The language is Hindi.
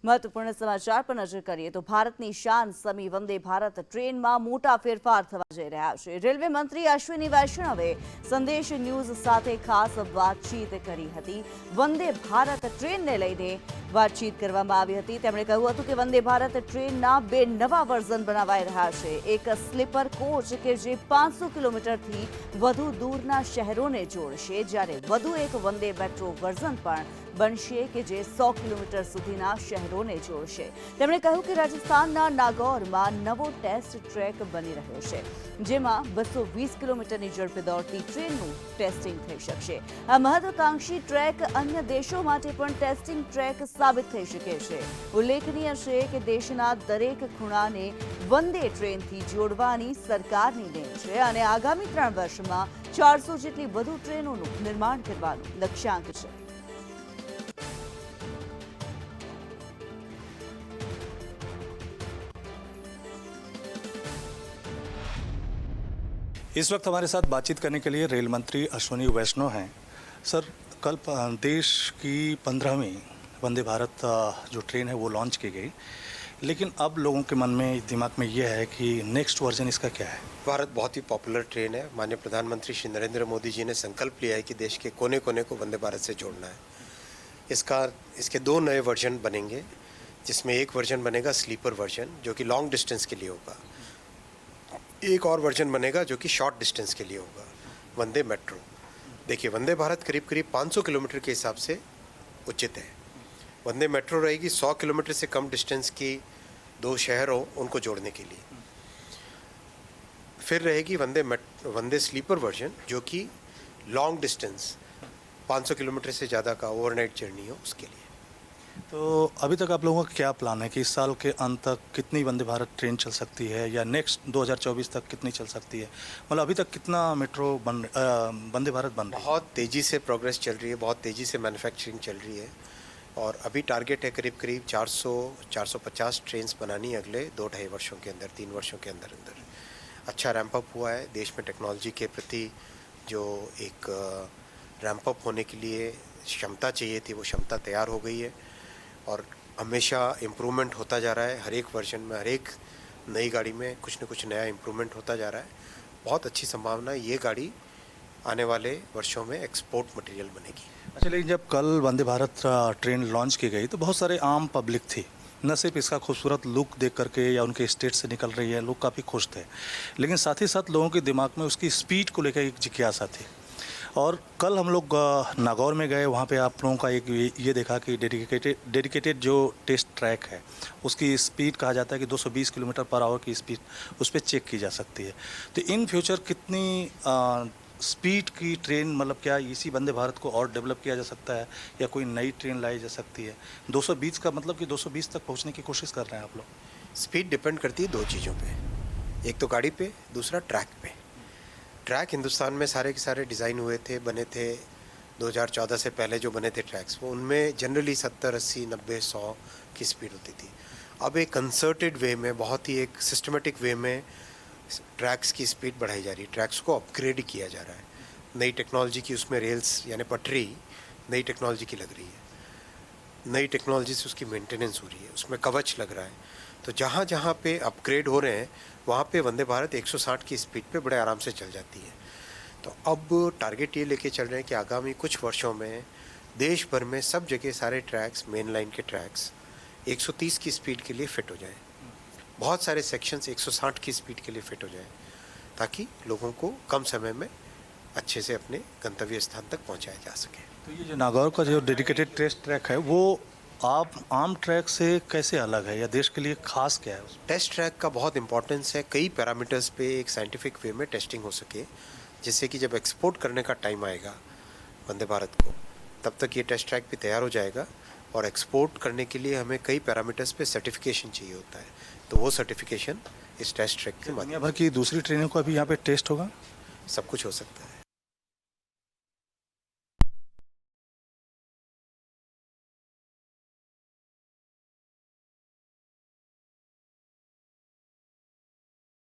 મહત્વપૂર્ણ સમાચાર પર નજર કરીએ તો ભારતની શાન સમી વંદે ભારત ટ્રેનમાં મોટા ફેરફાર થવા જઈ રહ્યા છે। રેલવે મંત્રી અશ્વિની વૈષ્ણવે સંદેશ ન્યૂઝ સાથે ખાસ વાતચીત કરી હતી। વંદે ભારત ટ્રેનને લઈને વાતચીત કરવામાં આવી હતી। તેમણે કહ્યું હતું કે વંદે ભારત ટ્રેનના બે નવા વર્ઝન બનાવાઈ રહ્યા છે। એક સ્લીપર કોચ કે જે 500 કિલોમીટરથી વધુ દૂરના શહેરોને જોડશે, જ્યારે વધુ એક વંદે મેટ્રો વર્ઝન પણ બનશે કે જે 100 કિલોમીટર સુધીના શહેરોને જોડશે। તેમણે કહ્યું કે રાજસ્થાનના નાગૌરમાં નવો ટેસ્ટ ટ્રેક બની રહ્યો છે, જેમાં 220 કિલોમીટરની ઝડપે દોડતી ટ્રેનનું ટેસ્ટિંગ થઈ શકશે। આ મહત્વાકાંક્ષી ટ્રેક અન્ય દેશો માટે પણ ટેસ્ટિંગ ટ્રેક સાબિત થઈ શકે છે। ઉલ્લેખનીય છે કે દેશના દરેક ખૂણાને વંદે ટ્રેનથી જોડવાની સરકારની નેમ છે અને આગામી 3 વર્ષમાં 400 જેટલી વધુ ટ્રેનોનું નિર્માણ કરવાનું લક્ષ્યાંક છે। इस वक्त हमारे साथ बातचीत करने के लिए रेल मंत्री अश्विनी वैष्णव हैं। सर, कल देश की 15वीं वंदे भारत जो ट्रेन है वो लॉन्च की गई, लेकिन अब लोगों के मन में दिमाग में ये है कि नेक्स्ट वर्जन इसका क्या है। भारत बहुत ही पॉपुलर ट्रेन है। माननीय प्रधानमंत्री श्री नरेंद्र मोदी जी ने संकल्प लिया है कि देश के कोने कोने को वंदे भारत से जोड़ना है। इसके 2 नए वर्जन बनेंगे, जिसमें एक वर्जन बनेगा स्लीपर वर्जन जो कि लॉन्ग डिस्टेंस के लिए होगा। एक और वर्जन बनेगा जो कि शॉर्ट डिस्टेंस के लिए होगा, वंदे मेट्रो। देखिए, वंदे भारत करीब करीब 500 किलोमीटर के हिसाब से उचित है। वंदे मेट्रो रहेगी 100 किलोमीटर से कम डिस्टेंस की 2 शहरों उनको जोड़ने के लिए। फिर रहेगी वंदे स्लीपर वर्जन जो कि लॉन्ग डिस्टेंस 500 किलोमीटर से ज़्यादा का ओवरनाइट जर्नी हो उसके लिए। तो अभी तक आप लोगों का क्या प्लान है कि इस साल के अंत तक कितनी वंदे भारत ट्रेन चल सकती है, या नेक्स्ट 2024 तक कितनी चल सकती है? मतलब अभी तक कितना मेट्रो वंदे भारत बन रही है? बहुत तेज़ी से प्रोग्रेस चल रही है, बहुत तेज़ी से मैन्युफैक्चरिंग चल रही है और अभी टारगेट है करीब करीब 400-450 ट्रेन्स बनानी अगले 2-2.5 वर्षों के अंदर, 3 वर्षों के अंदर अंदर। अच्छा रैंप अप हुआ है। देश में टेक्नोलॉजी के प्रति जो एक रैंप अप होने के लिए क्षमता चाहिए थी, वो क्षमता तैयार हो गई है और हमेशा इम्प्रूवमेंट होता जा रहा है। हर एक वर्जन में, हर एक नई गाड़ी में कुछ न कुछ नया इम्प्रूवमेंट होता जा रहा है। बहुत अच्छी संभावना है ये गाड़ी आने वाले वर्षों में एक्सपोर्ट मटेरियल बनेगी। अच्छा, लेकिन जब कल वंदे भारत ट्रेन लॉन्च की गई तो बहुत सारे आम पब्लिक थी, न सिर्फ इसका खूबसूरत लुक देख करके या उनके स्टेट से निकल रही है, लोग काफ़ी खुश थे, लेकिन साथ ही साथ लोगों के दिमाग में उसकी स्पीड को लेकर एक जिज्ञासा थी। और कल हम लोग नागौर में गए, वहाँ पे आप लोगों का एक ये देखा कि डेडिकेटेड जो टेस्ट ट्रैक है उसकी स्पीड कहा जाता है कि 220 किलोमीटर पर आवर की स्पीड उस पर चेक की जा सकती है। तो इन फ्यूचर कितनी स्पीड की ट्रेन, मतलब क्या इसी वंदे भारत को और डेवलप किया जा सकता है या कोई नई ट्रेन लाई जा सकती है? 220 का मतलब कि 220 तक पहुँचने की कोशिश कर रहे हैं आप लोग? स्पीड डिपेंड करती है 2 चीज़ों पे, एक तो गाड़ी पे, दूसरा ट्रैक पे। ट्रैक हिंदुस्तान में सारे के सारे डिज़ाइन हुए थे, बने थे 2014 से पहले जो बने थे ट्रैक्स, वो उनमें जनरली 70, 80, 90, 100 की स्पीड होती थी। अब एक कंसर्टेड वे में, बहुत ही एक सिस्टमेटिक वे में ट्रैक्स की स्पीड बढ़ाई जा रही है, ट्रैक्स को अपग्रेड किया जा रहा है। नई टेक्नोलॉजी की उसमें रेल्स यानी पटरी नई टेक्नोलॉजी की लग रही है, नई टेक्नोलॉजी से उसकी मेंटेनेंस हो रही है, उसमें कवच लग रहा है। तो जहाँ जहाँ पे अपग्रेड हो रहे हैं वहाँ पे वंदे भारत 160 की स्पीड पे बड़े आराम से चल जाती है। तो अब टारगेट ये लेके चल रहे हैं कि आगामी कुछ वर्षों में देश भर में सब जगह सारे ट्रैक्स, मेन लाइन के ट्रैक्स 130 की स्पीड के लिए फिट हो जाएं। बहुत सारे सेक्शंस 160 की स्पीड के लिए फिट हो जाएं, ताकि लोगों को कम समय में अच्छे से अपने गंतव्य स्थान तक पहुँचाया जा सके। तो ये जो नागौर का जो डेडिकेटेड टेस्ट ट्रैक है वो आप आम ट्रैक से कैसे अलग है या देश के लिए खास क्या है? टेस्ट ट्रैक का बहुत इंपॉर्टेंस है। कई पैरामीटर्स पे एक साइंटिफिक वे में टेस्टिंग हो सके, जिससे कि जब एक्सपोर्ट करने का टाइम आएगा वंदे भारत को, तब तक ये टेस्ट ट्रैक भी तैयार हो जाएगा और एक्सपोर्ट करने के लिए हमें कई पैरामीटर्स पे सर्टिफिकेशन चाहिए होता है। तो वो सर्टिफिकेशन इस टेस्ट ट्रैक के माध्यम दुनिया भर की दूसरी ट्रेनों का भी यहाँ पे टेस्ट होगा? सब कुछ हो सकता है।